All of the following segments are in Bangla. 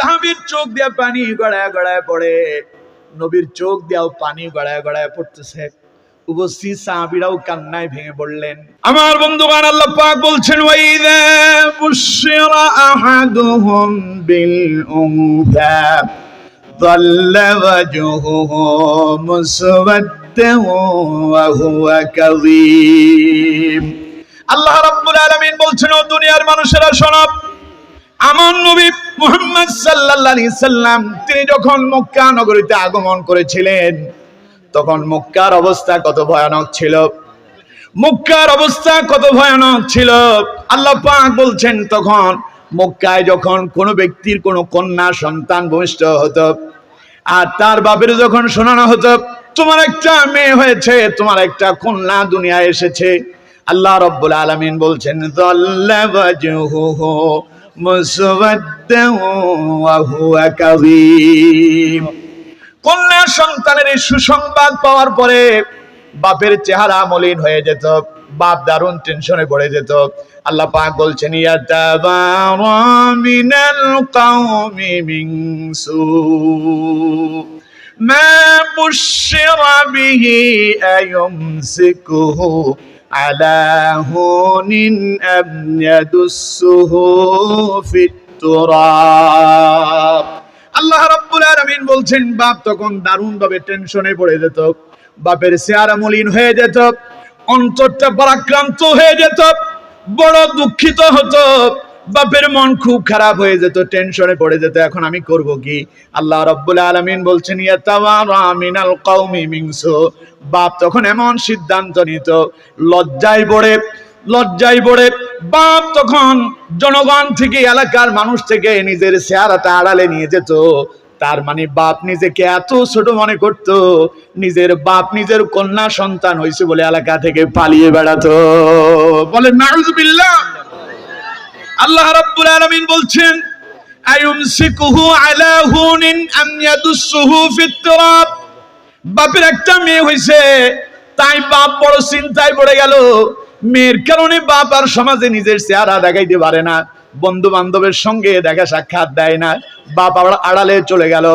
সাহাবীর চোখ দিয়ে পানি গড়ায় গড়ায় পড়ে, নবীর চোখ দিয়েও পানি গড়ায় গড়ায় পড়তেছে। উপস্থিত সাহাবীরাও কান্নায় ভেঙে পড়লেন। আমার বন্ধুগণ, আল্লাহ পাক বলছেন, ওয়াইযা বুশিরা আহাদুহুম বিল উনসা যাল্লা ওয়াজহুহু মুসওয়াদ্দান ওয়া হুয়া কাযীম। আল্লাহ রাব্বুল আলামিন বলছেন, ও দুনিয়ার মানুষেরা শোনো, আমার নবী মুহাম্মদ সাল্লাল্লাহু আলাইহি সাল্লাম তিনি যখন মক্কা নগরীতে আগমন করেছিলেন, তখন মক্কার অবস্থা কত ভয়ানক ছিল। মক্কার অবস্থা কত ভয়ানক ছিল। আল্লাহ পাক বলছেন, তখন মক্কায় যখন কোনো ব্যক্তির কোনো কন্যা সন্তান ভূমিষ্ঠ হতো, আর তার বাপের যখন শোনানো হতো তোমার একটা মেয়ে হয়েছে, তোমার একটা কন্যা দুনিয়ায় এসেছে, আল্লাহ রাব্বুল আলামিন বলছেন, যাল্লা ওয়াজহুহু মুসওয়াদ্দান ওয়া হুয়া কাযীম। কন্যা সন্তানের এই সুসংবাদ পাওয়ার পরে বাপের চেহারা মলিন হয়ে যেত, বাপ দারুণ টেনশনে পড়ে যেত। আল্লাহ পাক বলছেন, ইয়াতাবারা মিনাল কওমি মিন সু মা বুশিরা বিহি আয়ুমসিকুহু আলা হুনিন আম ইয়াদুসসুহু ফিত তুরাব। আল্লাহ রাব্বুল আলামিন বলছেন, বাপ তখন দারুণ ভাবে টেনশনে পড়ে যেত, বাপের চেহারা মলিন হয়ে যেত, অন্তরটা পরাক্রান্ত হয়ে যেত, বড় দুঃখিত হতো, বাপের মন খুব খারাপ হয়ে যেত, টেনশনে পড়ে যেত, এখন আমি করব কি? আল্লাহ রাব্বুল আলামিন বলছেন, ইয়াতাওয়ারা মিনাল কওমি মিন সু। বাপ তখন এমন সিদ্ধান্ত নিত, লজ্জায় পড়ে বাপ তখন জনগণ থেকে, এলাকার মানুষ থেকে নিজের চেহারাটা আড়ালে নিয়ে যেত। তার মানে বাপ নিজেকে এত ছোট মনে করত, নিজের বাপ নিজের কন্যা সন্তান হয়েছে বলে এলাকা থেকে পালিয়ে বেড়াতো। বলেন নাউযুবিল্লাহ। আল্লাহ রাব্বুল আলামিন বলছেন, আয়ুমসিকুহু আলা হুনিন আম ইয়াদুসসুহু ফিত তুরাব। বাপের একটা মেয়ে হয়েছে, তাই বাপ বড় চিন্তায় পড়ে গেল। মেয়ের কারণে বাপ আর সমাজে নিজের চেহারা দেখাইতে পারে না, বন্ধু বান্ধবের সঙ্গে দেখা সাক্ষাৎ দেয় না, বাপ আড়ালে চলে গেল।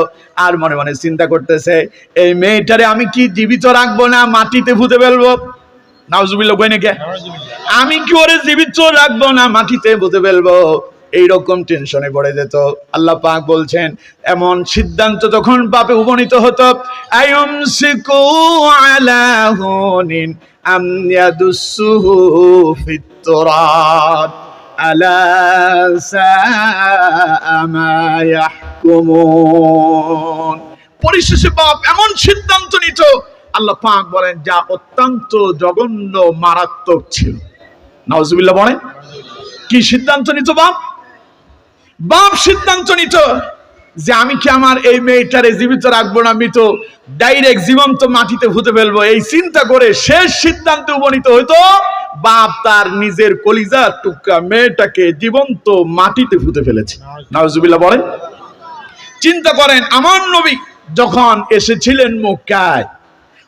আর মনে মনে চিন্তা করতেছে, এই মেয়েটারে আমি কি জীবিত রাখবো না মাটিতে পুঁতে ফেলবো? নাউজুবিল্লাহ কই নাকি? আমি কি ওরে জীবিত রাখবো না মাটিতে পুঁতে ফেলবো? এইরকম টেনশনে পড়ে যেত। আল্লাহ পাক বলছেন, এমন সিদ্ধান্ত তখন বাপে উপনীত হতো, আয়ুমসিকু আলা হুনিন আম ইয়াদুসসুহু ফিত তুরাব আলা সাআ মা ইয়াহকুমুন। পরিশেষে বাপ এমন সিদ্ধান্ত নিত, আল্লাহ পাক বলেন, যা অত্যন্ত জঘন্য মারাত্মক ছিল। নাউজুবিল্লাহ বলেন। কি সিদ্ধান্ত নিত বাপ সিদ্ধান্ত নিত যে আমি কি আমার এই মেয়েটারে জীবিত রাখবো না, মৃত ডাইরেক্ট জীবন্ত মাটিতে পুঁতে ফেলবো। এই চিন্তা করে শেষ সিদ্ধান্তে উপনীত হইতো, বাপ তার নিজের কলিজার টুকরা মেয়েটাকে জীবন্ত মাটিতে পুঁতে ফেলেছে। নাউজুবিল্লাহ বলেন। চিন্তা করেন, আমার নবী যখন এসেছিলেন মক্কায়,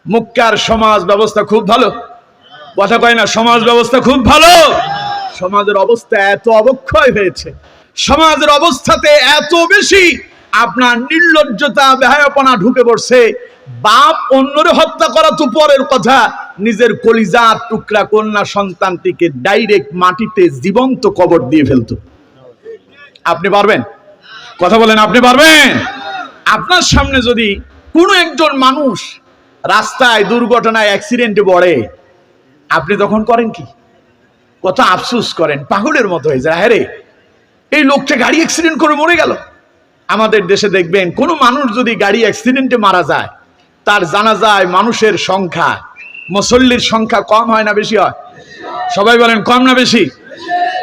মক্কার সমাজ ব্যবস্থা খুব ভালো, কথা কয় না, সমাজ ব্যবস্থা খুব ভালো। সমাজের অবস্থা এত অবক্ষয় হয়েছে, সমাজের অবস্থাতে এত বেশি আপনার নির্লজ্জতা বেহায়াপনা ঢুকে পড়ছে। বাপ অন্যরে হত্যা করা তো পরের কথা, নিজের কলিজার টুকরা কন্যা সন্তানটিকে ডাইরেক্ট মাটিতে জীবন্ত কবর দিয়ে ফেলতো। আপনি পারবেন? কথা বলেন, আপনি পারবেন? আপনার সামনে যদি কোনো একজন মানুষ রাস্তায় দুর্ঘটনায় অ্যাক্সিডেন্টে পড়ে, আপনি তখন করেন কি? কত আফসোস করেন, পাগলের মতো হয়ে যায়, হ্যাঁ রে এই লোকটা গাড়ি অ্যাক্সিডেন্ট করে মরে গেল। আমাদের দেশে দেখবেন কোনো মানুষ যদি গাড়ি অ্যাক্সিডেন্টে মারা যায়, তার জানাজায় মানুষের সংখ্যা, মুসল্লির সংখ্যা কম হয় না বেশি হয়? সবাই বলেন কম না বেশি?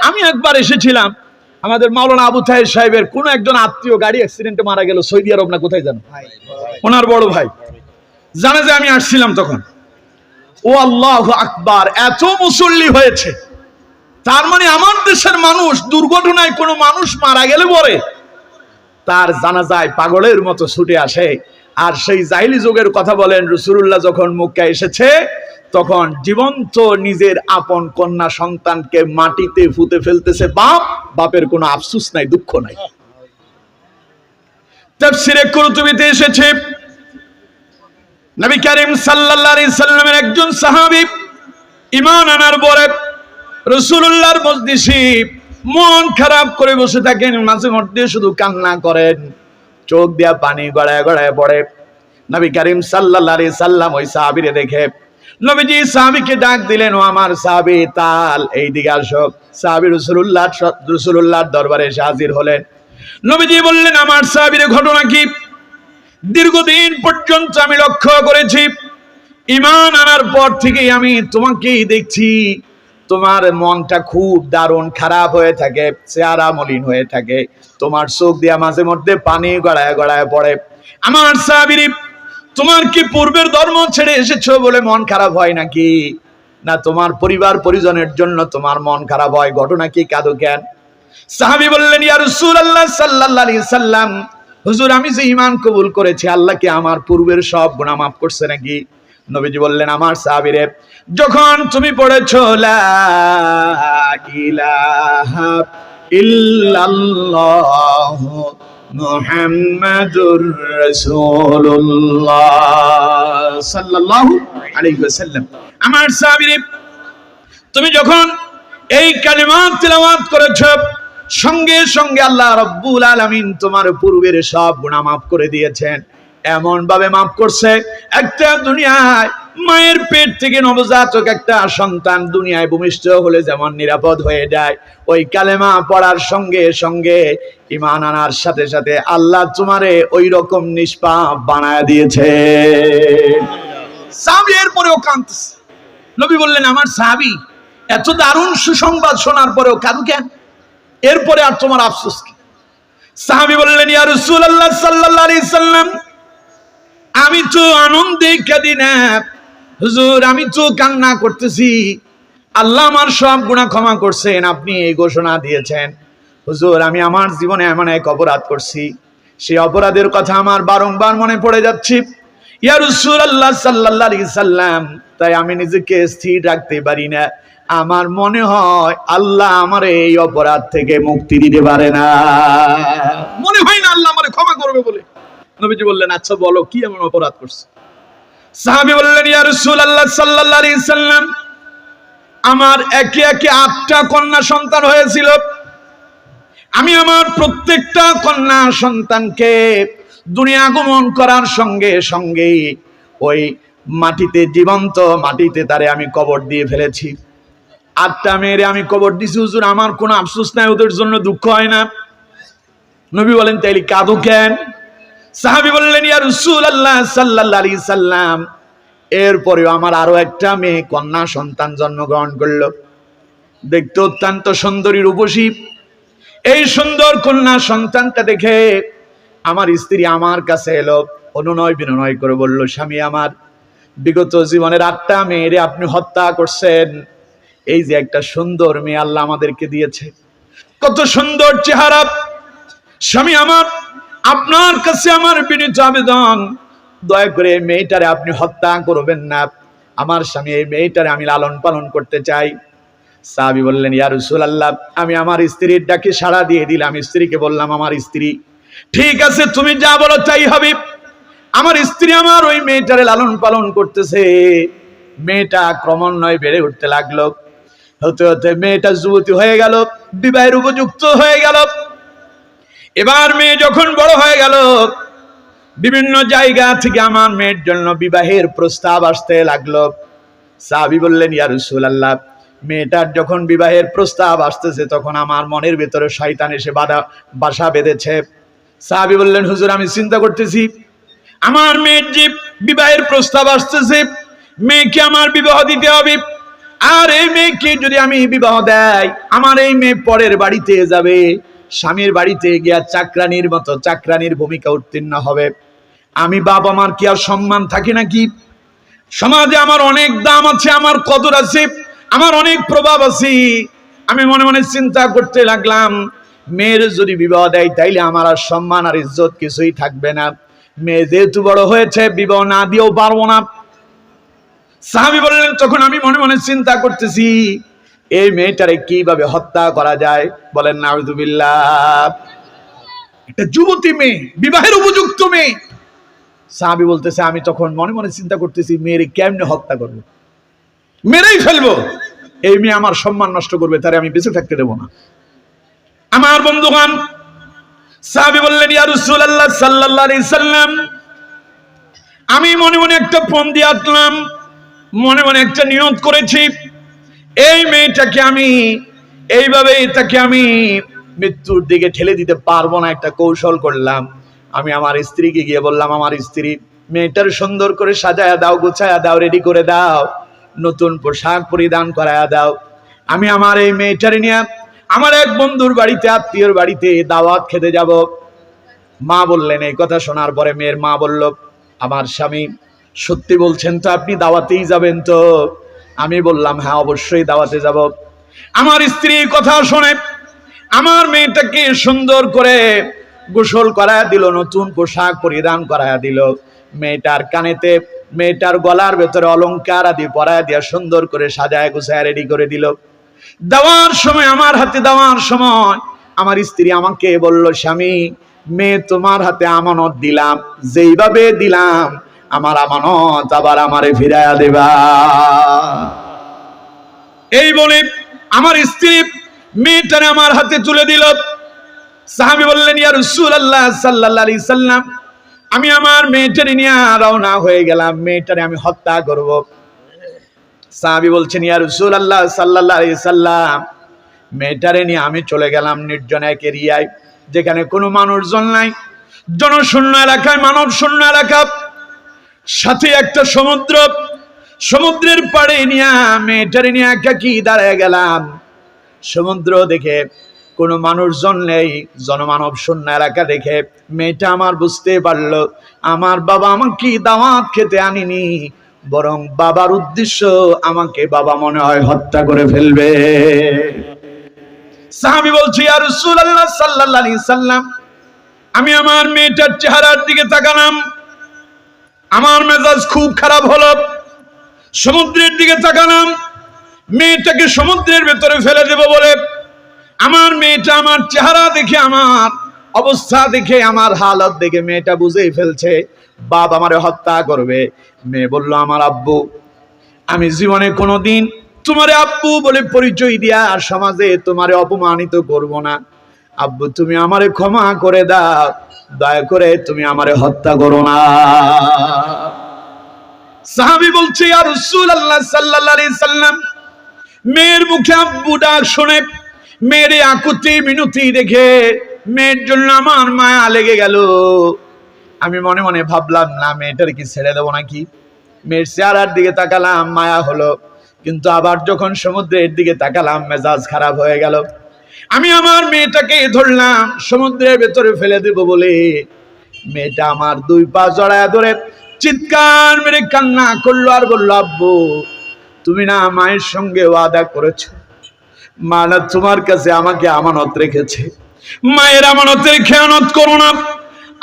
আমি একবার এসেছিলাম, আমাদের মাওলানা আবু তাহের সাহেবের কোনো একজন আত্মীয় গাড়ি অ্যাক্সিডেন্টে মারা গেল, সৌদি আরব না কোথায় জানো, ওনার বড় ভাই। জানাজায় আমি আসছিলাম তখন, ও আল্লাহু আকবার, এত মুসল্লি হয়েছে। তার মানে আমার দেশের মানুষ দুর্ঘটনায় কোনো মানুষ মারা গেলে পরে তার জানাজায় পাগলের মতো ছুটে আসে। আর সেই জাহিলি যুগের কথা বলেন, রাসূলুল্লাহ যখন মক্কা এসেছে তখন জীবন্ত নিজের আপন কন্যা সন্তানকে মাটিতে পুঁতে ফেলতেছে বাপ, বাপের কোনো আফসোস নাই, দুঃখ নাই। তাফসীরে কুরতুবীতে এসেছে, নবী করিম সাল্লাল্লাহু আলাইহি সাল্লামের একজন সাহাবী ঈমান আনার পরে রাসূলুল্লাহর মজলিসে মন খারাপ করে বসে থাকেন, মাঝে মধ্যে শুধু কান্না করেন, চোখ দিয়া পানি গড়ায় গড়ায় পড়ে। নবী করিম সাল্লাল্লাহু আলাইহি সাল্লাম ওই সাহাবীরে দেখে নবীজি সাহাবীকে ডাক দিলেন, ও আমার সাহাবী তাল এইদিকে আসো। সাহাবী রাসূলুল্লাহর দরবারে এসে হাজির হলেন। নবীজি বললেন, আমার সাহাবীর ঘটনা কি? দীর্ঘদিন পর্যন্ত আমি লক্ষ্য করেছি, ঈমান আনার পর থেকে আমি তোমাকেই দেখছি, তোমার মনটা খুব দারুণ খারাপ হয়ে থাকে, চেহারা মলিন হয়ে থাকে, তোমার চোখ দিয়া মাঝে মধ্যে পানি গড়ায় গড়ায় পড়ে। আমার সাহাবী, তোমার কি পূর্বের ধর্ম ছেড়ে এসেছো বলে মন খারাপ হয় নাকি? না তোমার পরিবার পরিজনের জন্য তোমার মন খারাপ হয়? ঘটনা কি, কাঁদো কেন? সাহাবী বললেন, ইয়া রাসূলুল্লাহ সাল্লাল্লাহু আলাইহি সাল্লাম, হুজুর আমি যে ঈমান কবুল করেছি, আল্লাহ কি আমার পূর্বের সব গুনাহ মাফ করছে নাকি? নবীজি বললেন, আমার সাহাবীরে, যখন তুমি পড়েছো লা ইলাহা ইল্লাল্লাহ মুহাম্মাদুর রাসূলুল্লাহ সাল্লাল্লাহু আলাইহি ওয়াসাল্লাম, আমার সাহাবীরে তুমি যখন এই কালিমা তিলাওয়াত করেছো, সঙ্গে সঙ্গে আল্লাহ রাব্বুল আলামিন তোমার পূর্বের সব গুনাহ মাফ করে দিয়েছেন। এমন ভাবে মাফ করছে, একটা দুনিয়ায় মায়ের পেট থেকে নবজাতক একটা সন্তান দুনিয়ায় ভূমিষ্ঠ হলে যেমন নিরাপদ হয়ে যায়, ওই কালেমা পড়ার সঙ্গে সঙ্গে ঈমান আনার সাথে সাথে আল্লাহ তোমারে ওই রকম নিষ্পাপ বানায় দিয়েছে। সাহাবী এরপরেও কাঁদতেছে। নবী বললেন, আমার সাহাবী এত দারুণ সুসংবাদ শোনার পরেও কাঁদো কেন? এরপরে আর তোমার আফসোস কি? সাহাবী বললেন, ইয়া রাসূলুল্লাহ সাল্লাল্লাহু আলাইহি সাল্লাম, আমি তো আনন্দে কাঁদি না হুজুর, আমি তো কান্না করতেছি, আল্লাহ আমার সব গুনাহ ক্ষমা করছেন, আপনি এই ঘোষণা দিয়েছেন। হুজুর আমি আমার জীবনে এমন এক অপরাধ করছি, সেই অপরাধের কথা আমার বারংবার মনে পড়ে যাচ্ছে ইয়া রাসূলুল্লাহ সাল্লাল্লাহু আলাইহি সাল্লাম, তাই আমি নিজেকে স্থির রাখতে পারি না। আমার মনে হয় আল্লাহ আমার এই অপরাধ থেকে মুক্তি দিতে পারে না, মনে হয় না আল্লাহ আমারে ক্ষমা করবে বলে। নবীজি বললেন, আচ্ছা বলো কি এমন অপরাধ করছে? সাহাবী বললেন, ইয়া রাসূলুল্লাহ সাল্লাল্লাহু আলাইহি সাল্লাম, আমার একে একে 8টা কন্যা সন্তান হয়েছিল। আমি আমার প্রত্যেকটা কন্যা সন্তানকে দুনিয়া আগমন করার সঙ্গে সঙ্গে ওই মাটিতে, জীবন্ত মাটিতে তারে আমি কবর দিয়ে ফেলেছি। 8টা মেয়েরে আমি কবর দিছি হুজুর, আমার কোনো আফসোস নাই, ওদের জন্য দুঃখ হয় না। নবী বলেন, তাইলে কাঁদো কেন? সাহাবী বললেন, ইয়া রাসূলুল্লাহ সাল্লাল্লাহু আলাইহি সাল্লাম, এরপরেও আমার আরো একটা মেয়ে কন্যা সন্তান জন্মগ্রহণ করলো, দেখতে অত্যন্ত সুন্দরী রূপসী। এই সুন্দর কন্যা সন্তানটা দেখে আমার স্ত্রী আমার কাছে এলো, অনুনয় বিনয় করে বলল, স্বামী আমার, বিগত জীবনের 8টা মেয়েরে আপনি হত্যা করছেন, এই যে একটা সুন্দর মেয়ে আল্লাহ আমাদেরকে দিয়েছে, কত সুন্দর চেহারা, স্বামী আমার, আপনার কাছে আমার বিনীত আবেদন, দয়া করে মেয়েটারে আপনি হত্যা করবেন না, আমার স্বামী এই মেয়েটারে আমি লালন পালন করতে চাই। সাহাবী বললেন, ইয়া রাসূলুল্লাহ, আমি আমার স্ত্রীর ডাকে সাড়া দিয়ে দিলাম। স্ত্রীকে বললাম, আমার স্ত্রী, ঠিক আছে তুমি যা বলো তাই হবে। আমার স্ত্রী আমার ওই মেয়েটারে লালন পালন করতেছে, মেয়েটা ক্রমান্বয়ে বেড়ে উঠতে লাগলো, হতে হতে মেয়েটা যুবতী হয়ে গেল, বিবাহের উপযুক্ত হয়ে গেল। এবার মেয়ে যখন বড় হয়ে গেল, বিভিন্ন জায়গা থেকে আমার মেয়ের জন্য বিবাহের প্রস্তাব আসতে লাগলো। সাহাবী বললেন, ইয়া রাসূলুল্লাহ, মেয়েটার যখন বিবাহের প্রস্তাব আসতেছে তখন আমার মনের ভেতরে শয়তান এসে বাসা বেঁধেছে। সাহাবী বললেন, হুজুর আমি চিন্তা করতেছি, আমার মেয়ের যে বিবাহের প্রস্তাব আসতেছে, মেয়েকে আমার বিবাহ দিতে হবে, আর এই মেয়েকে যদি আমি বিবাহ দেই, আমার এই মেয়ে পরের বাড়িতে যাবে, স্বামীর বাড়িতে গিয়া চাকরানির মতো চাকরানির ভূমিকা উত্তীর্ণ হবে। আমি বাবা মার কি আর সম্মান থাকে নাকি? সমাজে আমার অনেক দাম আছে, আমার কদর আছে, আমার অনেক প্রভাব আছে। আমি মনে মনে চিন্তা করতে লাগলাম, মেয়ের যদি বিবাহ দেয় তাইলে আমার আর সম্মান আর ইজ্জত কিছুই থাকবে না। মেয়ে যেহেতু বড় হয়েছে, বিবাহ না দিয়েও পারবো না। সাহাবী বললেন, তখন আমি মনে মনে চিন্তা করতেছি, এই মেয়েটারে কিভাবে হত্যা করা যায়। বলেন নাউযুবিল্লাহ। একটা যুবতী মেয়ে, বিবাহের উপযুক্ত মেয়ে। সাহাবী বলতেছে, আমি তখন মনে মনে চিন্তা করতেছি মেয়েরে কেমনে হত্যা করবো, মেরেই ফেলবো। এই মেয়ে আমার সম্মান নষ্ট করবে, তারে আমি বেঁচে থাকতে দেবো না। আমার বন্ধুগণ, সাহাবী বললেন, ইয়া রাসূলুল্লাহ সাল্লাল্লাহু আলাইহি সাল্লাম, আমি মনে মনে একটা ফোন দিয়ে আটলাম, মনে মনে একটা নিয়ত করেছি, এই মেয়েটাকে আমি এইভাবে তাকে আমি মৃত্যুর দিকে ঠেলে দিতে পারবো না। একটা কৌশল করলাম, আমি আমার স্ত্রীকে গিয়ে বললাম, আমার স্ত্রী, মেয়েটার সুন্দর করে সাজায়া দাও, গোছায়া দাও, রেডি করে দাও, নতুন পোশাক পরিধান করায়া দাও। আমি আমার এই মেয়েটারে নিয়ে আমার এক বন্ধুর বাড়িতে, আত্মীয়র বাড়িতে দাওয়াত খেতে যাব। মা বললেন, এই কথা শোনার পরে মেয়ের মা বলল, আমার স্বামী সত্যি বলছেন তো, আপনি দাওয়াতেই যাবেন তো? আমি বললাম, হ্যাঁ অবশ্যই দাওয়াতে যাব। আমার স্ত্রী কথা শুনে আমার মেয়েটাকে সুন্দর করে গোসল করায়া দিল, নতুন পোশাক পরিধান করায়া দিল, মেয়েটার কানেতে, মেয়েটার গলার ভেতরে অলংকার আদি পরায়া দিয়া সুন্দর করে সাজায় গোছায় রেডি করে দিল। দেওয়ার সময়, আমার হাতে দেওয়ার সময় আমার স্ত্রী আমাকে বলল, স্বামী, মেয়ে তোমার হাতে আমানত দিলাম, যেইভাবে দিলাম আমার আমানত আবার আমারে ফিরাইয়া দেবা। এই বলে আমার স্ত্রী মেয়েটারে আমার হাতে তুলে দিল। সাহাবী বললেন, ইয়া রাসূলুল্লাহ সাল্লাল্লাহু আলাইহি সাল্লাম, আমি আমার মেয়েটারে নিয়ে রওনা হয়ে গেলাম, মেয়েটারে আমি হত্যা করব। সাহাবী বলছেন, ইয়া রাসূলুল্লাহ সাল্লাল্লাহু আলাইহি সাল্লাম, মেয়েটারে নিয়ে আমি চলে গেলাম নির্জন এক এরিয়ায়, যেখানে কোনো মানুষজন নাই, জনশূন্য এলাকায়, মানব শূন্য এলাকা, সাথে একটা সমুদ্র। সমুদ্রের পাড়ে নিয়ে মেয়েটারে নিয়ে একাকী দাঁড়ায় গেলাম। সমুদ্র দেখে কোনো মানুষজন নেই, জনমানব শূন্য এলাকা দেখে মেয়েটা আমার বুঝতে পারলো আমার বাবা আমাকে দাওয়াত খেতে আনিনি, বরং বাবার উদ্দেশ্য আমাকে বাবা মনে হয় হত্যা করে ফেলবে। সাহাবী বলছে, ইয়া রাসূলুল্লাহ সাল্লাল্লাহু আলাইহি সাল্লাম, আমি আমার মেয়েটার চেহারার দিকে তাকালাম, আমার মেজাজ খুব খারাপ হলো। সমুদ্রের দিকে তাকালাম, মেয়েটাকে সমুদ্রের ভেতরে ফেলে দেব বলে আমার মেয়েটা আমার চেহারা দেখে, আমার অবস্থা দেখে, আমার হালত দেখে মেয়েটা বুঝেই ফেলছে বাপ আমারে হত্যা করবে। মেয়ে বলল, আমার আব্বু, আমি জীবনে কোনোদিন তোমারে আব্বু বলে পরিচয় দিয়া আর সমাজে তোমারে অপমানিত করব না। আব্বু, তুমি আমারে ক্ষমা করে দাও, দয়া করে তুমি আমারে হত্যা করো না। সাহাবী বলছে, ইয়া রাসূলুল্লাহ সাল্লাল্লাহু আলাইহি সাল্লাম, মেয়ের মুখে আব্বু ডাক শুনে, মেয়ের আকুতি মিনতি দেখে মেয়ের জন্য আমার মায়া লেগে গেল। আমি মনে মনে ভাবলাম, না মেয়েটার কি ছেড়ে দেবো নাকি। মেয়ের চেহারার দিকে তাকালাম, মায়া হলো, কিন্তু আবার যখন সমুদ্রের দিকে তাকালাম মেজাজ খারাপ হয়ে গেল। আমি আমার মেয়েটাকে ধরলাম, সমুদ্রের ভেতরে ফেলে দেব বলে মেয়েটা আমার দুই পা জড়ায় ধরে চিৎকার মেরে কান্না করলো আর বলল, আব্বু, তুমি না মায়ের সঙ্গে ওয়াদা করেছো, মা না তোমার কাছে আমাকে আমানত রেখেছে, মায়ের আমানতের খেয়ানত করো না।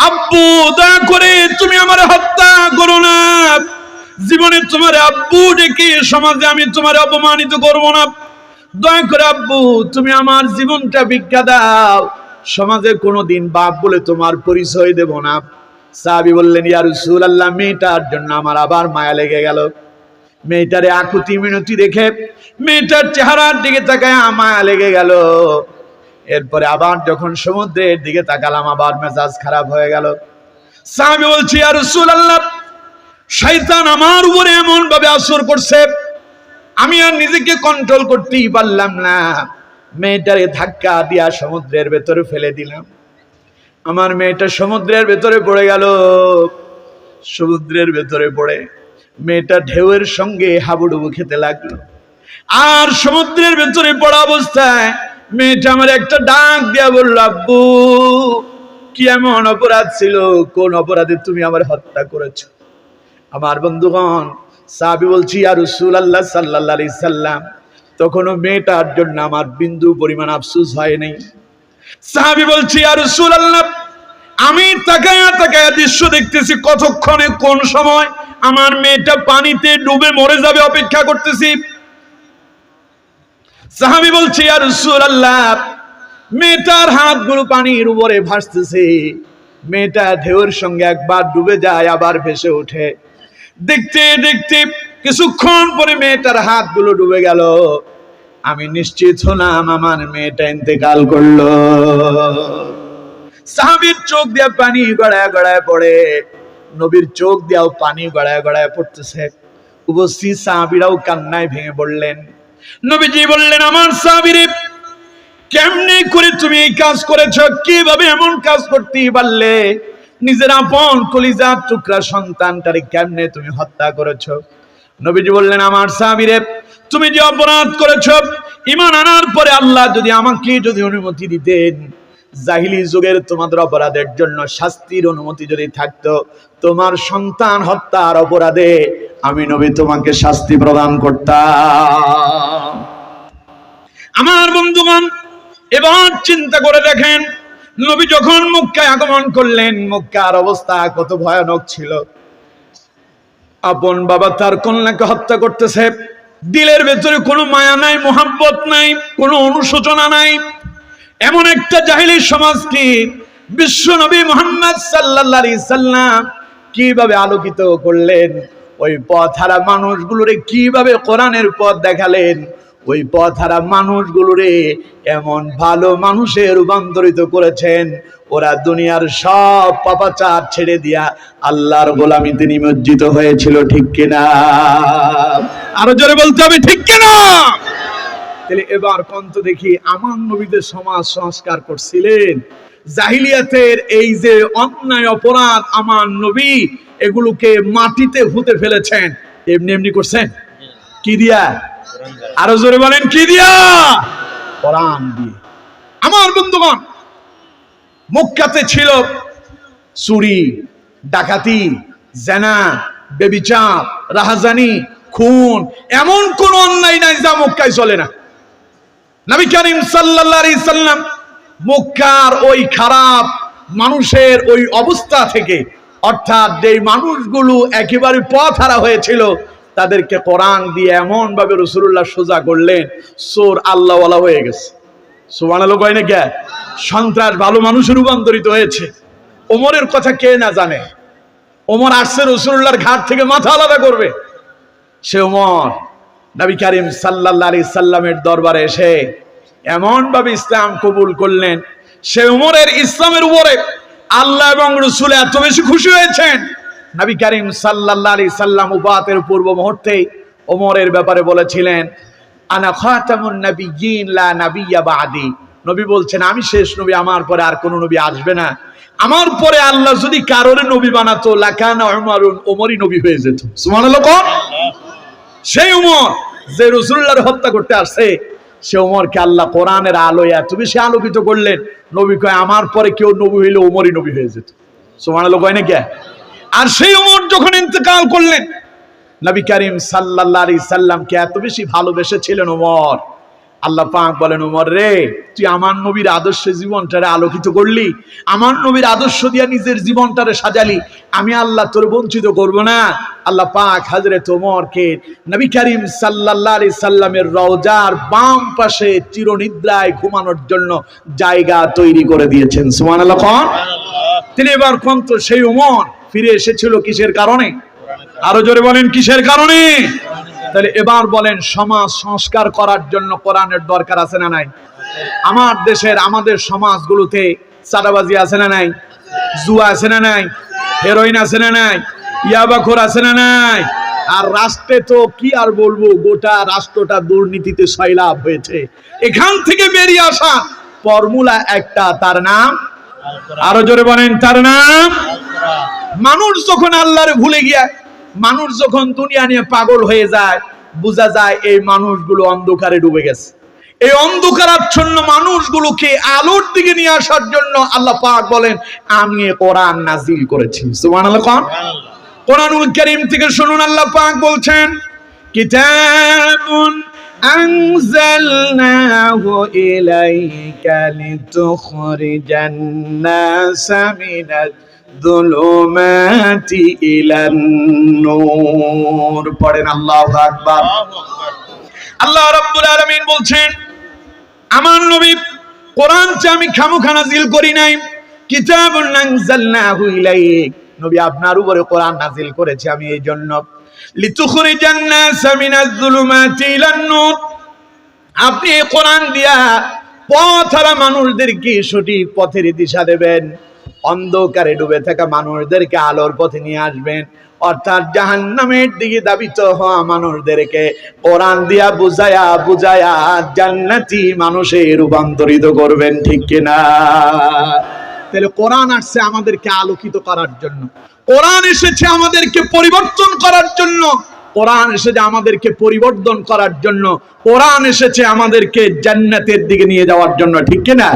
আব্বু, দয়া করে তুমি আমার হত্যা করো না, জীবনে তোমার আব্বু ডেকে সমাজে আমি তোমার অপমানিত করব না। দয়া করে আব্বু, তুমি আমার জীবনটা ভিক্ষা দাও, সমাজে কোনোদিন বাপ বলে তোমার পরিচয় দেব না। সাহাবী বললেন, ইয়া রাসূলুল্লাহ, মেয়েটার জন্য আমার আবার মায়া লেগে গেল। মেয়েটারে আকুতি মিনতি দেখে মেয়েটার চেহারার দিকে তাকায় মায়া লেগে গেল। এরপরে আবার যখন সমুদ্রের দিকে তাকালাম আবার মেজাজ খারাপ হয়ে গেল। সাহাবী বলছে, ইয়া রাসূলুল্লাহ, শয়তান আমার উপরে এমন ভাবে আসর করছে, আমি আর নিজেকে কন্ট্রোল করতেই পারলাম না, মেয়েটারে ধাক্কা দিয়া সমুদ্রের ভেতরে ফেলে দিলাম। আমার মেয়েটা সমুদ্রের ভেতরে পড়ে গেল। সমুদ্রের ভেতরে পড়ে মেয়েটা ঢেউয়ের সঙ্গে হাবুডুবু খেতে লাগলো। আর সমুদ্রের ভেতরে পড়া অবস্থায় মেয়েটা আমার একটা ডাক দিয়া বলল, আব্বু, কি এমন অপরাধ ছিল, কোন অপরাধে তুমি আমার হত্যা করেছো? আমার বন্ধুগণ, সাহাবী বলছি, ইয়া রাসূলুল্লাহ সাল্লাল্লাহু আলাইহি সাল্লাম, তখনও মেয়েটার জন্য আমার বিন্দু পরিমাণ আফসোস হয় নাই। সাহাবী বলছি, ইয়া রাসূলুল্লাহ, আমি তাকায়া তাকায়া দৃশ্য দেখতেছি, কতক্ষণে কোন সময় আমার মেয়েটা পানিতে ডুবে মরে যাবে অপেক্ষা করতেছি। সাহাবী বলছি, ইয়া রাসূলুল্লাহ, মেয়েটার হাতগুলো পানির উপরে ভাসতেছে। মেয়েটা ঢেউয়ের সঙ্গে একবার ডুবে যায়, আবার ভেসে ওঠে। দেখতে দেখতে কিছুক্ষণ পরে মেয়েটার হাতগুলো ডুবে গেল। আমি নিশ্চিত হলাম আমার মেয়েটা ইন্তেকাল করলো। সাহাবীর চোখ দিয়ে পানি গড়ায় গড়ায় পড়ে, নবীর চোখ দিয়েও পানি গড়ায় গড়ায় পড়তেছে। উপস্থিত সাহাবীরাও কান্নায় ভেঙে পড়লেন। নবীজি বললেন, আমার সাহাবীরে, কেমনে করে তুমি এই কাজ করেছো? কিভাবে এমন কাজ করতে পারলে? নিজের আপন কলিজার টুকরা সন্তানটারে কেমনে তুমি হত্যা করেছো? নবীজি বললেন, আমার সাহাবীরে, তুমি যে অপরাধ করেছো, ঈমান আনার পরে আল্লাহ যদি আমাকে অনুমতি দিতেন, জাহিলি যুগের তোমাদের অপরাধের জন্য শাস্তির অনুমতি যদি থাকতো, তোমার সন্তান হত্যার অপরাধে আমি নবী তোমাকে শাস্তি প্রদান করতাম। আমার বন্ধুগণ, এবার চিন্তা করে দেখেন, নবী যখন মক্কায় আগমন করলেন, মক্কার অবস্থা কত ভয়ানক ছিল। আপন বাবা তার কন্যাকে হত্যা করতেছে, দিলের ভেতরে কোনো মায়া নাই, মোহাব্বত নাই, কোনো অনুশোচনা নাই। এমন একটা জাহিলি সমাজকে বিশ্ব নবী মুহাম্মদ সাল্লাল্লাহু আলাইহি সাল্লাম কিভাবে আলোকিত করলেন, ওই পথহারা মানুষগুলোরে কিভাবে কোরআনের পথ দেখালেন, ওই পথহারা মানুষগুলোরে এমন ভালো মানুষে রূপান্তরিত করেছেন, ওরা দুনিয়ার সব পাপাচার ছেড়ে দিয়া আল্লাহর গোলামিতে নিমজ্জিত হয়েছিল। ঠিক কিনা? আরো জোরে বলতে হবে, ঠিক কিনা? তাহলে এবার কন্ত দেখি, আমার নবীদের সমাজ সংস্কার করছিলেন। জাহিলিয়াতের এই যে অন্যায় অপরাধ আমার নবী এগুলোকে মাটিতে পুঁতে ফেলেছেন, এমনি এমনি করছেন। কি দিয়া? আরো জোরে বলেন, কি দিয়া? কোরআন দিয়ে। আমার বন্ধুগণ, মক্কাতে ছিল চুরি, ডাকাতি, জিনা, ব্যভিচার, রাহাজানি, খুন, এমন কোন অন্যায় নাই যা মক্কায় চলে না। নবী করিম সাল্লাল্লাহু আলাইহি সাল্লাম মক্কার ওই খারাপ মানুষের ওই অবস্থা থেকে, অর্থাৎ যে মানুষগুলো একেবারে পথহারা হয়েছিল, তাদেরকে কোরআন দিয়ে এমন ভাবে রাসূলুল্লাহ সোজা করলেন, চোর আল্লাহওয়ালা হয়ে গেছে। সুবহানাল্লাহ কয় না? কে? সন্ত্রাস ভালো মানুষ রূপান্তরিত হয়েছে। ওমরের কথা কে না জানে? ওমর আসছে রাসূলুল্লাহর ঘাট থেকে মাথা আলাদা করবে। সে ওমর নবী করিম সাল্লাল্লাহু আলাইহি সাল্লামের দরবারে এসে এমন ভাবে ইসলাম কবুল করলেন, সে ওমরের ইসলামের উপরে আল্লাহ এবং রাসূল এত বেশি খুশি হয়েছেন, নবী করিম সাল্লাল্লাহু আলাইহি সাল্লাম ওফাতের পূর্ব মুহূর্তেই ওমরের ব্যাপারে বলেছিলেন, আনা খাতামুন নাবিয়্যিন লা নাবিয়্যা বাদি। নবী বলছেন, আমি শেষ নবী, আমার পরে আর কোন নবী আসবে না। আমার পরে আল্লাহ যদি কারোর নবী বানাতো, লাকানা উমরুন, ওমরই নবী হয়ে যেত। সুবহানাল্লাহ। সেই ওমর যে রাসূলুল্লাহর হত্যা করতে আসছে, সে ওমরকে আল্লাহ কোরআনের আলোয় এত বেশি আলোকিত করলেন, নবী কয় আমার পরে কেউ নবী হইলে ওমরই নবী হয়ে যেত। সুবহানাল্লাহ কয় না? কে? আর সেই ওমর যখন ইন্তেকাল করলেন, নবী করিম সাল্লাল্লাহু আলাইহি সাল্লামকে এত বেশি ভালোবেসেছিলেন ওমর, আল্লাহ পাক বলেন, ওমর রে, তুই আমার নবীর আদর্শ জীবনটারে আলোকিত করলি, আমার নবীর আদর্শ দিয়া নিজের জীবনটারে সাজালি, আমি আল্লাহ তোর বঞ্চিত করব না। আল্লাহ পাক হযরত ওমরকে নবী করিম সাল্লাল্লাহু আলাইহি সাল্লামের রওজার বাম পাশে চিরনিদ্রায় ঘুমানোর জন্য জায়গা তৈরি করে দিয়েছেন। সুবহানাল্লাহ। তিনি এবার কন্ত সেই ওমর ফিরে এসেছিল কিসের কারণে? আরো জোরে বলেন, কিসের কারণে? তাহলে এবার বলেন, সমাজ সংস্কার করার জন্য কোরআনের দরকার আছে না নাই? আমার দেশের, আমাদের সমাজগুলোতে চাঁদাবাজি আছে না নাই? জুয়া আছে না নাই? হেরোইন আছে না নাই? ইয়াবাখোর আছে না নাই? আর রাষ্ট্রে তো কি আর বলবো, গোটা রাষ্ট্রটা দুর্নীতিতে সয়লাব হয়েছে। এখান থেকে বেরিয়ে আসা ফর্মুলা একটা, তার নাম, আরো জোরে বলেন, তার নাম। মানুষ যখন আল্লাহরে ভুলে গিয়া, মানুষ যখন দুনিয়া নিয়ে পাগল হয়ে যায়, বোঝা যায় এই মানুষগুলো অন্ধকারে ডুবে গেছে। এই অন্ধকারাচ্ছন্ন মানুষগুলোকে আলোর দিকে নিয়ে আসার জন্য আল্লাহ পাক বলেন, আমি এই কোরআন নাজিল করেছি। সুবহানাল্লাহ। কোরআনুল কারীম থেকে শুনুন, আল্লাহ পাক বলছেন, কিতাবুন আনজালনাহু ইলাইকা লিতুখরিজান নাসা মিনাজ যুলুমাতি ইলান নূর। পড়েন আল্লাহু আকবার। আল্লাহ রাব্বুল আলামিন বলছেন, আমার নবী কোরআনটা আমি খামোখা নাজিল করি নাই, কিতাবুন আনজালনাহু ইলাইক, নবী আপনার উপরে কোরআন নাজিল করেছি আমি এই জন্য, লিতুখরিজান নাস মিনাজ যুলুমাতি ইলান নূর, আপনি এই কোরআন দিয়া পথহারা মানুষদেরকে সঠিক পথের দিশা দেবেন, অন্ধকারে ডুবে থাকা মানুষদেরকে আলোর পথে নিয়ে আসবেন, অর্থাৎ জাহান্নামের দিকে ধাবিত হওয়া মানুষদেরকে কোরআন দিয়া বুঝায়া বুঝায়া জান্নাতি মানুষে রূপান্তরিত করবেন, ঠিক কিনা? তাহলে কোরআন আসছে আমাদেরকে আলোকিত করার জন্য, কোরআন এসেছে আমাদেরকে পরিবর্তন করার জন্য, কোরআন এসেছে আমাদেরকে পরিবর্তন করার জন্য, কোরআন এসেছে আমাদেরকে জান্নাতের দিকে নিয়ে যাওয়ার জন্য, ঠিক কিনা?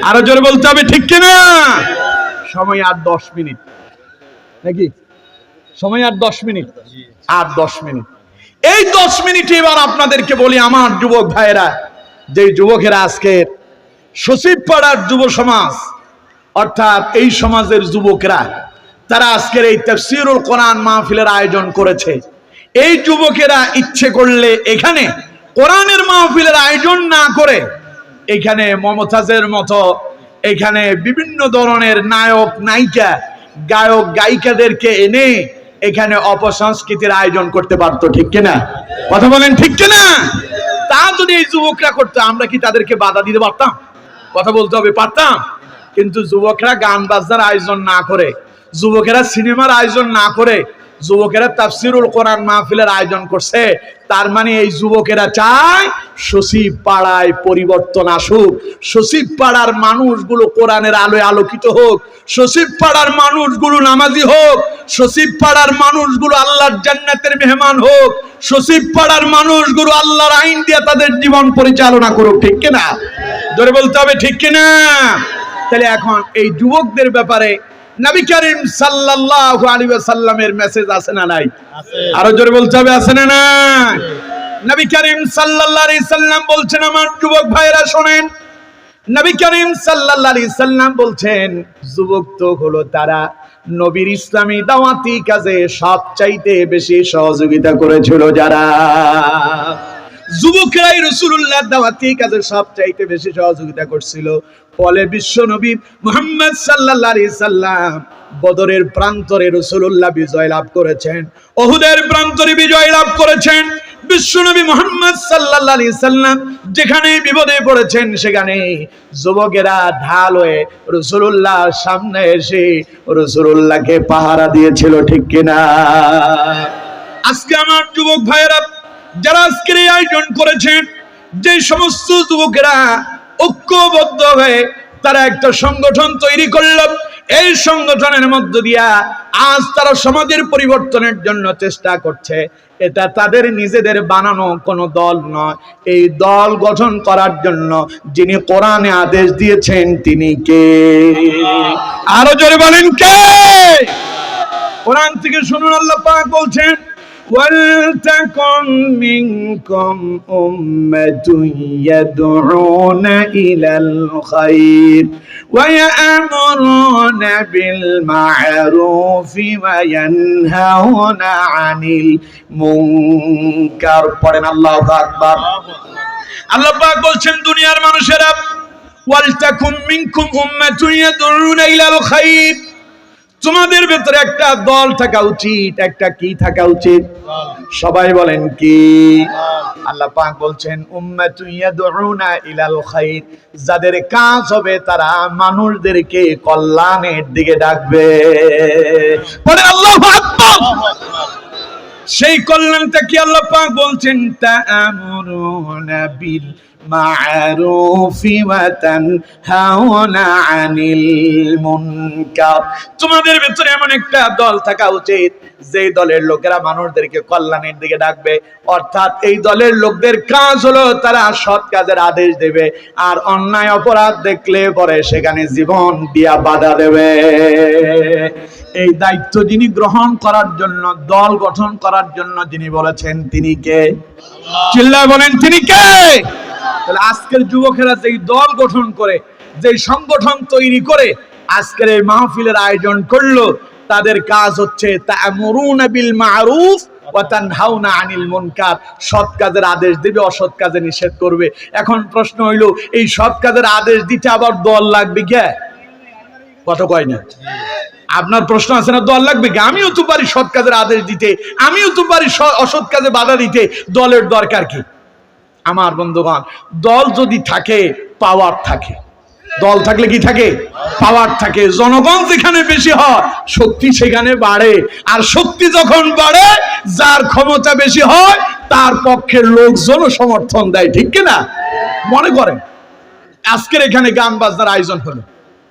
আরো জোরে বলতে হবে, ঠিক কিনা? সময় আর 10 মিনিট নাকি? সময় আর 10 মিনিট, আর 10 মিনিট। এই 10 মিনিটে এবার আপনাদেরকে বলি, আমার যুবক ভাইয়েরা, যে যুবকেরা আজকে সচিবপাড়ার যুব সমাজ, অর্থাৎ এই সমাজের যুবকরা, তারা আজকের এই তাফসীরুল কোরআন মাহফিলের আয়োজন করেছে। এই যুবকেরা ইচ্ছে করলে এখানে কোরআনের মাহফিলের আয়োজন না করে এখানে মমতাজের মতো এখানে বিভিন্ন ধরনের নায়ক নায়িকা গায়ক গায়িকাদেরকে এনে এখানে অপসংস্কৃতির আয়োজন করতে পারতো, ঠিক কিনা? কথা বলেন, ঠিক কিনা? তা যদি এই যুবকরা করতো, আমরা কি তাদেরকে বাধা দিতে পারতাম? কথা বলতে হবে, পারতাম। কিন্তু যুবকরা গান বাজনার আয়োজন না করে, যুবকেরা সিনেমার আয়োজন না করে, যুবকেরা তাফসীরুল কোরআন মাহফিলের আয়োজন করছে, তার মানে এই যুবকেরা চায় সচিব পাড়ায় পরিবর্তন আসুক, সচিব পাড়ার মানুষগুলো কোরআনের আলোয় আলোকিত হোক, সচিব পাড়ার মানুষগুলো নামাজি হোক, সচিব পাড়ার মানুষগুলো আল্লাহর জান্নাতের মেহমান হোক, সচিব পাড়ার মানুষগুলো আল্লাহর আইন দিয়ে তাদের জীবন পরিচালনা করুক, ঠিক কিনা? জোরে বলতে হবে, ঠিক কিনা? তাহলে এখন এই যুবকদের ব্যাপারে নবী করিম সাল্লাল্লাহু আলাইহি ওয়াসাল্লামের মেসেজ আছে না নাই? আরো জোরে বলতে হবে, আছে না নাই? নবী করিম সাল্লাল্লাহু আলাইহি সাল্লাম বলছেন, আমার যুবক ভাইরা শুনেন, নবী করিম সাল্লাল্লাহু আলাইহি সাল্লাম বলছেন, যুবক তো হলো তারা নবীর ইসলামী দাওয়াতি কাজে সবচাইতে বেশি সহযোগিতা করেছিল যারা। যুবকরাই রাসূলুল্লাহ দাওয়াতি কাজে সবচাইতে বেশি সহযোগিতা করছিল। ফলে বিশ্ব নবী মুহাম্মদ সাল্লাল্লাহু আলাইহি সাল্লাম বদরের প্রান্তরে রাসূলুল্লাহ বিজয় লাভ করেছেন, উহুদের প্রান্তরে বিজয় লাভ করেছেন। বিশ্ব নবী মুহাম্মদ সাল্লাল্লাহু আলাইহি সাল্লাম যেখানে বিপদে পড়েছেন, সেখানে যুবকেরা ঢাল হয়ে রাসূলুল্লাহর সামনে এসে রাসূলুল্লাহকে পাহারা দিয়েছিল, ঠিক কিনা? আজকে আমার যুবক ভাইয়েরা যারা আজকের এই আয়োজন করেছেন, যে সমস্ত যুবকেরা ঐক্যবদ্ধ হয়ে তারা একটা সংগঠন তৈরি করল, এই সংগঠনের মধ্য দিয়া আজ তারা সমাজের পরিবর্তনের জন্য চেষ্টা করছে। এটা তাদের নিজেদের বানানো কোনো দল নয়, এই দল গঠন করার জন্য যিনি কোরআনে আদেশ দিয়েছেন তিনি কে? আরো জোরে বলেন, কে? কোরআন থেকে শুনুন, আল্লাহ পাক বলছেন, وَلْتَكُنْ مِنْكُمْ أُمَّةٌ يَدْعُونَ إِلَى الْخَيْرِ وَيَأْمُرُونَ بِالْمَعْرُوفِ وَيَنْهَوْنَ عَنِ الْمُنكَرِ। পড়েন আল্লাহু আকবার। আল্লাহ পাক বলছেন, দুনিয়ার মানুষেরা, ওয়ালতাকুম মিনকুম উম্মাতুন ইয়াদউনা ইলাল খায়র, তোমাদের ভেতরে একটা দল থাকা উচিত। একটা কি থাকা উচিত? সবাই বলেন কি? আল্লাহ পাক বলছেন, উম্মাতুন ইয়াদউনা ইলাল খায়র, যাদের কাজ হবে তারা মানুষদেরকে কল্যাণের দিকে ডাকবে। বলে আল্লাহু আকবার। সেই কল্যাণটা কি? আল্লাহ পাক বলছেন, তা'মুরুনা বিল মা'রুফি ওয়া তানহাউনা আনিল মুনকার। তোমাদের ভিতরে এমন একটা দল থাকা উচিত যে দলের লোকেরা মানুষদেরকে কল্যাণের দিকে ডাকবে। অর্থাৎ এই দলের লোকদের কাজ হলো তারা সৎ কাজের আদেশ দেবে, আর অন্যায় অপরাধ দেখলে পরে সেখানে জীবন দিয়া বাধা দেবে। এই দায়িত্ব যিনি গ্রহণ করার জন্য, দল গঠন করার জন্য যিনি বলেছেন তিনি কে? চিল্লায় বলেন, তিনি কে? তাহলে আজকের যুবকেরা যেই দল গঠন করে, যেই সংগঠন তৈরি করে আজকের এই মাহফিলের আয়োজন করলো, তাদের কাজ হচ্ছে তা'মুরুনা বিল মা'রুফ ওয়া তানহাউনা আনিল মুনকার, সৎ কাজের আদেশ দিবে, অসৎ কাজে নিষেধ করবে। এখন প্রশ্ন হইল, এই সৎ কাজের আদেশ দিতে আবার দল লাগবে কে? কত কয় না? আপনার প্রশ্ন আছে না, দল লাগবে কি? আমিও তো পারি সৎ কাজের আদেশ দিতে, আমিও তো পারি অসৎ কাজে বাধা দিতে, দলের দরকার কি? আমার বন্ধুগণ, দল যদি থাকে পাওয়ার থাকে, দল থাকলে কি থাকে? পাওয়ার থাকে। জনগণ যেখানে বেশি হয় শক্তি সেখানে বাড়ে, আর শক্তি যখন বাড়ে যার ক্ষমতা বেশি হয় তার পক্ষে লোকজন সমর্থন দেয়, ঠিক কিনা? মনে করেন আজকের এখানে গান বাজনার আয়োজন হলো,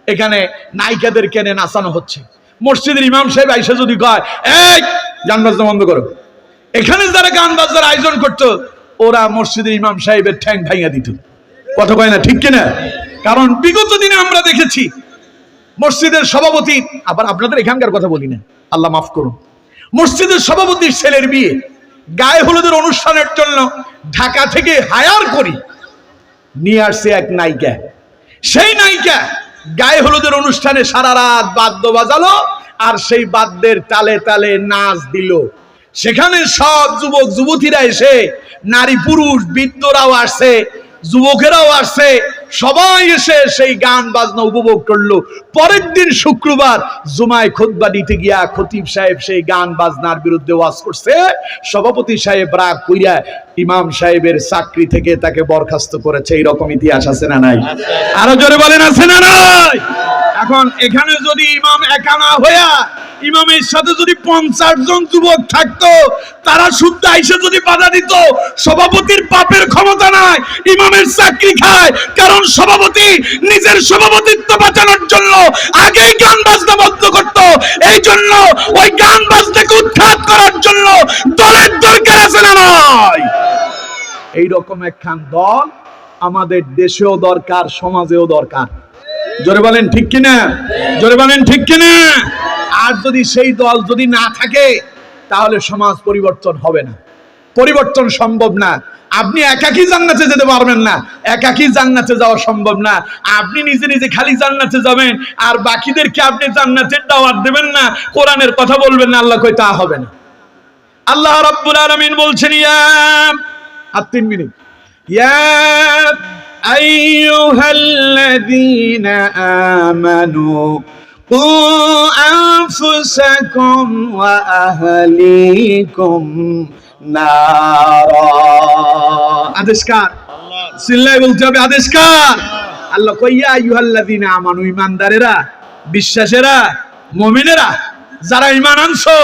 এখানে নায়িকাদের কেনে নাচানো হচ্ছে, মসজিদের ইমাম সাহেব আইসা যদি কয় এই গান বাজনা বন্ধ করো, এখানে যারা গান বাজনার আয়োজন করতো ওরা মসজিদের ইমাম সাহেবের ঠ্যাং ভাঙিয়ে দিত, কথা কয় না, ঠিক কিনা? কারণ বিগত দিনে আমরা দেখেছি মসজিদের সভাপতি, আবার আপনাদের এখানকার কথা বলি না, আল্লাহ মাফ করুন, মসজিদের সভাপতির ছেলের বিয়ে গায়ে হলুদের অনুষ্ঠানের জন্য ঢাকা থেকে হায়ার করি নিয়ে আসছে এক নায়িকা। সেই নায়িকা গায়ে হলুদের অনুষ্ঠানে সারা রাত বাদ্য বাজালো আর সেই বাদ্যের তালে তালে নাচ দিল। সেখানে সব যুবক যুবতীরা এসে, নারী পুরুষ বৃদ্ধরাও আসছে, যুবকেরাও আসছে, সবাই এসে সেই গান বাজনা উপভোগ করলো। পরের দিন শুক্রবার জুমায় খুতবা দিতে গিয়া খতিব সাহেব সেই গান বাজনার বিরুদ্ধে ওয়াজ করছে। সভাপতি সাহেব রাগ কইরা ইমাম সাহেবের চাকরি থেকে তাকে বরখাস্ত করেছে। এইরকম ইতিহাস আছে না নাই? আরো জোরে বলেন, আছে না নাই? এখন এখানে যদি ইমাম একা না হইয়া ইমামের সাথে যদি 50 জন যুবক থাকতো, তারা শুদ্ধ আইসা যদি বাধা দিত, সভাপতির পাপের ক্ষমতা নাই, ইমামের চাকরি খায়। কারণ সভাপতি নিজের সভাপতিত্ব বাঁচানোর জন্য আগেই গান বাজনা বন্ধ করত। এই জন্য ওই গান বাজনাকে উৎখাত করার জন্য দলের দরকার আছে না নয়? এইরকম একখান দল আমাদের দেশেও দরকার, সমাজেও দরকার। জোরে বলেন ঠিক কিনা? জোরে বলেন ঠিক কিনা? আর যদি সেই দল যদি না থাকে তাহলে সমাজ পরিবর্তন হবে না, পরিবর্তন সম্ভব না। আপনি একাকী জান্নাতে যেতে পারবেন না, একাকী জান্নাতে যাওয়া সম্ভব না। আপনি নিজে নিজে খালি জান্নাতে যাবেন আর বাকিদেরকে আপনি জান্নাতের দাওয়াত দেবেন না, কোরআনের কথা বলবেন না, আল্লাহ কই তা হবে না। আল্লাহ রাব্বুল আলামিন বলছেন, ইয়া আর 3 মিনিট, ইয়া আইয়ুহাল্লাযীনা আমানু কু আনফুসাকুম ওয়া আহলিকুম নারা। আদেশকার আল্লাহ, চিল্লায় বলতে হবে আদেশকার আল্লাহ। কইয়া আইয়ুহাল্লাযীনা আমানু, ঈমানদারেরা, বিশ্বাসেরা, মুমিনেরা, যারা ঈমান আনছো,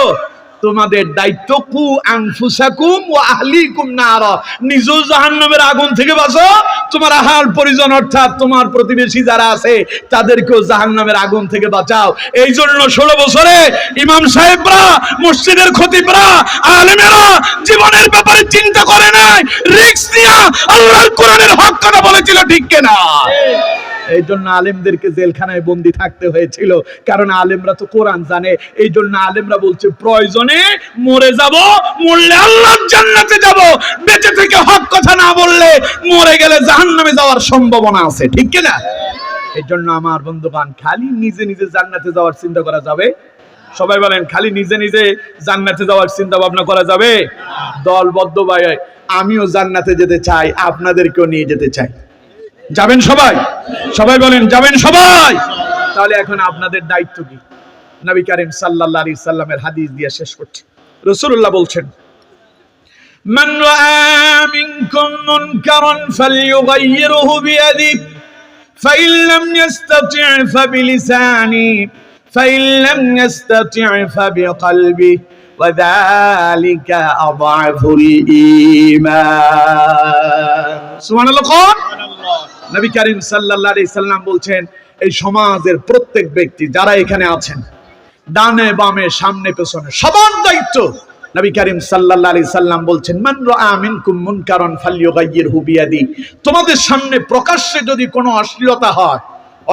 তোমাদের দায়িত্ব কু আনফুসাকুম ওয়া আহলিকুম নারা, নিজেও জাহান্নামের আগুন থেকে বাঁচো, তোমার আহাল পরিজন অর্থাৎ তোমার প্রতিবেশী যারা আছে তাদেরকেও জাহান্নামের আগুন থেকে বাঁচাও। এই জন্য 16 বছরে ইমাম সাহেবরা, মসজিদের খতিবরা, আলেমেরা জীবনের ব্যাপারে চিন্তা করে নাই, রিস্ক নিয়ে আল্লাহর কোরআনের হক কথা বলেছিল, ঠিক কিনা? এই জন্য আলেমদেরকে জেলখানায় বন্দী থাকতে হয়েছিল, কারণ আলেমরা তো কোরআন জানে। এই জন্য আলেমরা বলছে প্রয়োজনে মরে যাব, মরলে আল্লাহর জান্নাতে যাব, বেঁচে থেকে হক কথা না বললে মরে গেলে জাহান্নামে যাওয়ার সম্ভাবনা আছে, ঠিক কিনা? এই জন্য আমার বন্ধুগণ, খালি নিজে নিজে জান্নাতে যাওয়ার চিন্তা করা যাবে? সবাই বলেন, খালি নিজে নিজে জান্নাতে যাওয়ার চিন্তা ভাবনা করা যাবে? দলবদ্ধ ভাবে আমিও জান্নাতে যেতে চাই, আপনাদেরকেও নিয়ে যেতে চাই। যাবেন সবাই? সবাই বলেন যাবেন সবাই? তাহলে এখন আপনাদের দায়িত্ব কি? নবী করিম সাল্লাল্লাহু আলাইহি সাল্লামের হাদিস দিয়ে শেষ করছি। রাসূলুল্লাহ বলছেন, মান রাআ মিনকুম মুনকারান ফালইয়ুগাইয়িরহু বিয়াদিহি ফাইন লাম ইস্তাতি' ফাবিলিসানি ফাইন লাম ইস্তাতি' ফাবিকলবিহি ওয়া যালিকা আযআফুল ঈমান। সুবহানাল্লাহ। নবী করিম সাল্লাল্লাহু আলাইহি সাল্লাম বলছেন, এই সমাজের প্রত্যেক ব্যক্তি যারা এখানে আছেন, ডানে বামে সামনে পেছনে, সবার দায়িত্ব। নবী করিম সাল্লাল্লাহু আলাইহি সাল্লাম বলছেন, মান রাআ মিনকুম মুনকারান ফালইয়ুগাইয়িরহু বিয়াদিহি, তোমাদের সামনে প্রকাশ্যে যদি কোনো অশ্লীলতা হয়,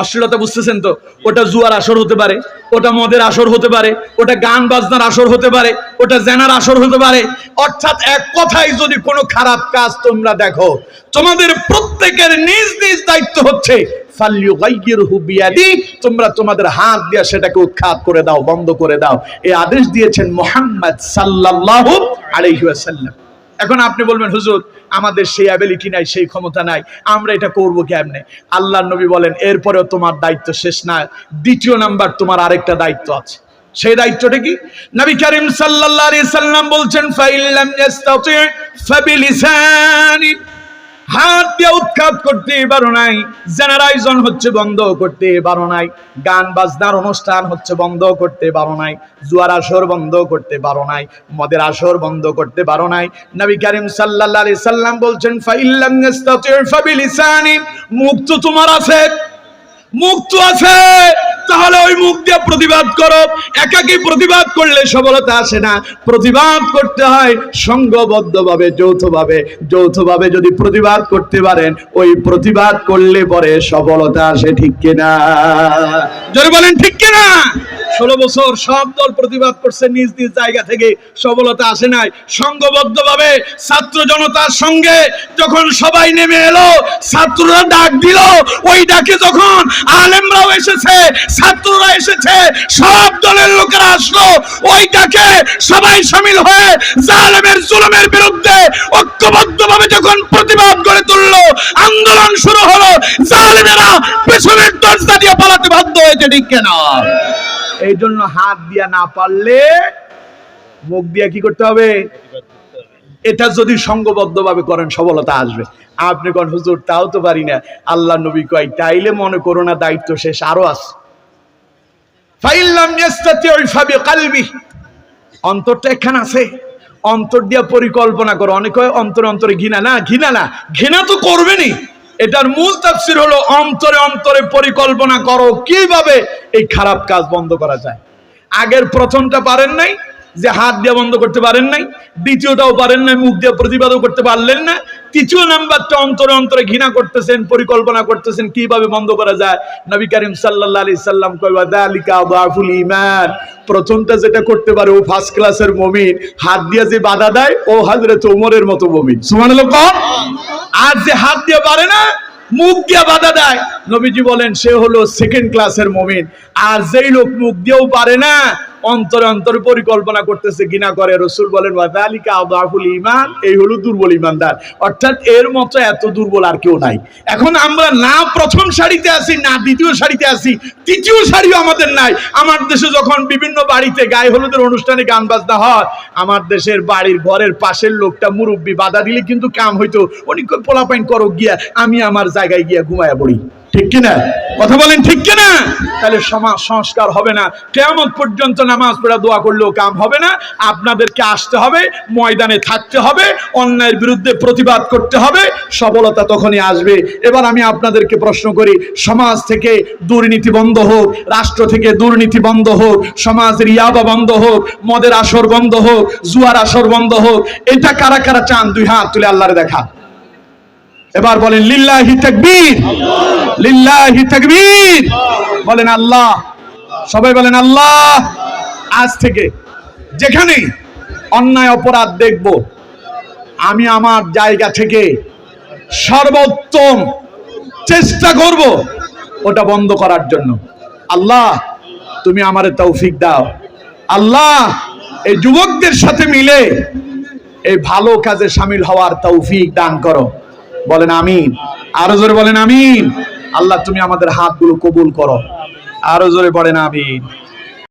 অশ্লীলতা বুঝতেছেন তো? ওটা জুয়ার আসর হতে পারে, ওটা মদের আসর হতে পারে, ওটা গান বাজনার আসর হতে পারে, ওটা জেনার আসর হতে পারে। অর্থাৎ এক কথায় যদি কোনো খারাপ কাজ তোমরা দেখো, তোমাদের প্রত্যেকের নিজ নিজ দায়িত্ব হচ্ছে ফালইউগাইয়িরহু বিয়াদি, তোমরা তোমাদের হাত দিয়ে সেটাকে উৎখাত করে দাও, বন্ধ করে দাও। এই আদেশ দিয়েছেন মুহাম্মদ সাল্লাল্লাহু আলাইহি ওয়াসাল্লাম। এখন আপনি বলবেন হুজুর আমাদের সেই অ্যাবিলিটি নাই, সেই ক্ষমতা নাই, আমরা এটা করব কেমনে? আল্লাহর নবী বলেন এরপরেও তোমার দায়িত্ব শেষ না, দ্বিতীয় নাম্বার তোমার আরেকটা দায়িত্ব আছে। সেই দায়িত্বটা কি? নবী করিম সাল্লাল্লাহু আলাইহি সাল্লাম বলছেন ফাইল্লাম ইস্তাতি ফাবিলিসানি, হাত দিয়ে উৎখাত করতে পারো নাই, জেনারাইজন হচ্ছে বন্ধ করতে পারো নাই, গান বাজনার অনুষ্ঠান হচ্ছে বন্ধ করতে পারো নাই, জুয়ার আসর বন্ধ করতে পারো নাই, মদের আসর বন্ধ করতে পারো নাই। নবী করিম সাল্লাল্লাহু আলাইহি সাল্লাম বলছেন ফাইল্লাম ইস্তাতি ফাবিলিসানি, মুখ তো তোমার আছে, মুখ তো আছে, তাহলে ওই মুখ দিয়ে প্রতিবাদ করো। একাকী প্রতিবাদ করলে সফলতা আসে না, প্রতিবাদ করতে হয় সংঘবদ্ধভাবে, যৌথভাবে। যৌথভাবে যদি প্রতিবাদ করতে পারেন, ওই প্রতিবাদ করলে পরে সফলতা আসে, ঠিক কিনা? জোরে বলেন ঠিক কিনা? 16 বছর সব দল প্রতিবাদ করছে, নিজ নিজ জায়গা থেকে, সফলতা আসে নাই। সংঘবদ্ধভাবে ছাত্র জনতার সঙ্গে যখন সবাই নেমে এলো, ছাত্ররা ডাক দিল, ওই ডাকে যখন আলেমরাও এসেছে, ছাত্ররা এসেছে, সব দলের লোকেরা আসলো, ওই ডাকে সবাই শামিল হয়ে জালেমের জুলুমের বিরুদ্ধে ঐক্যবদ্ধভাবে যখন প্রতিবাদ গড়ে তুললো, আন্দোলন শুরু হলো, জালেমেরা পেছনের দরজা দিয়ে পালাতে বাধ্য হয়েছে, ঠিক কিনা? এই জন্য হাত দিয়া না পারলে মুখ দিয়া কি করতে হবে? এটা যদি সংঘবদ্ধভাবে করেন সফলতা আসবে। আপনি কোন হুজুর তাও তো পারি না, আল্লাহ নবী কয় তাইলে মনে করো না দায়িত্ব শেষ, আরো আছে। ফাইল্লাম ইস্তাতিউ ফাবিকলবি, অন্তরটা এখানে আছে, অন্তর দিয়া পরিকল্পনা করো। অনেক হয় অন্তরে অন্তরে ঘৃণা, না ঘৃণা না, ঘৃণা তো করবেনই। এটার মূল তাফসীর হলো অন্তরে অন্তরে পরিকল্পনা করো কিভাবে এই খারাপ কাজ বন্ধ করা যায়। আগের প্রথমটা পারেন নাই, যে হাত দিয়ে বন্ধ করতে পারেন নাই, দ্বিতীয়টাও পারেন নাই, মুখ দিয়ে প্রতিবাদও করতে পারলেন না, তৃতীয় নাম্বারটা অন্তরে অন্তরে ঘৃণা করতেছেন, পরিকল্পনা করতেছেন কিভাবে বন্ধ করা যায়। নবী করিম সাল্লাল্লাহু আলাইহি সাল্লাম কয় ওয়াযালিকা আযাফুল ঈমান, প্রথমটা যেটা করতে পারে ও ফার্স্ট ক্লাসের মুমিন, হাত দিয়ে যে বাধা দেয় ও হযরত ওমরের মতো মুমিন। সুবহানাল্লাহ। আর যে হাত দিয়ে পারে না, মুখ দিয়ে বাধা দেয়, নবীজি বলেন সে হলো সেকেন্ড ক্লাসের মুমিন। আর যেই লোক মুখ দিয়েও পারে না, অন্তরে অন্তরে পরিকল্পনা করতেছে, ঘৃণা করে, রাসূল বলেন ওয়াযালিকা আযাফুল ঈমান, এই হলো দুর্বল ঈমানদার। অর্থাৎ এর মতো এত দুর্বল আর কেউ নাই। এখন আমরা না প্রথম সারিতে আছি, না দ্বিতীয় সারিতে আছি, তৃতীয় সারিও আমাদের নাই। আমার দেশে যখন বিভিন্ন বাড়িতে গায়ে হলুদের অনুষ্ঠানে গান বাজনা হয়, আমার দেশের বাড়ির ঘরের পাশের লোকটা মুরব্বী বাধা দিলে কিন্তু কাম হইতো, অনেক পোলাপাইন করো গিয়া, আমি আমার জায়গায় গিয়া ঘুমায়া পড়ি, ঠিক কিনা? কথা বলেন ঠিক কিনা? তাহলে সমাজ সংস্কার হবে না। কিয়ামত পর্যন্ত নামাজ পড়া দোয়া করলেও কাম হবে না। আপনাদেরকে আসতে হবে, ময়দানে থাকতে হবে, অন্যায়ের বিরুদ্ধে প্রতিবাদ করতে হবে, সফলতা তখনই আসবে। এবার আমি আপনাদেরকে প্রশ্ন করি, সমাজ থেকে দুর্নীতি বন্ধ হোক, রাষ্ট্র থেকে দুর্নীতি বন্ধ হোক, সমাজের ইয়াবা বন্ধ হোক, মদের আসর বন্ধ হোক, জুয়ার আসর বন্ধ হোক, এটা কারা কারা চান? দুই হাত তুলে আল্লাহরে দেখা। এবার বলেন লিল্লাহি তাকবীর, লিল্লাহি তাকবীর, বলেন আল্লাহ, সবাই বলেন আল্লাহ। আজ থেকে যেখানে অন্যায় অপরাধ দেখব, আমি আমার জায়গা থেকে সর্বোত্তম চেষ্টা করব ওটা বন্ধ করার জন্য। আল্লাহ তুমি আমারে তৌফিক দাও। আল্লাহ এই যুবকদের সাথে মিলে এই ভালো কাজে শামিল হওয়ার তৌফিক দান করো। বলেন আমিন। আরো জোরে বলেন আমিন। আল্লাহ তুমি আমাদের হাতগুলো কবুল করো। আরো জোরে বলেন আমিন।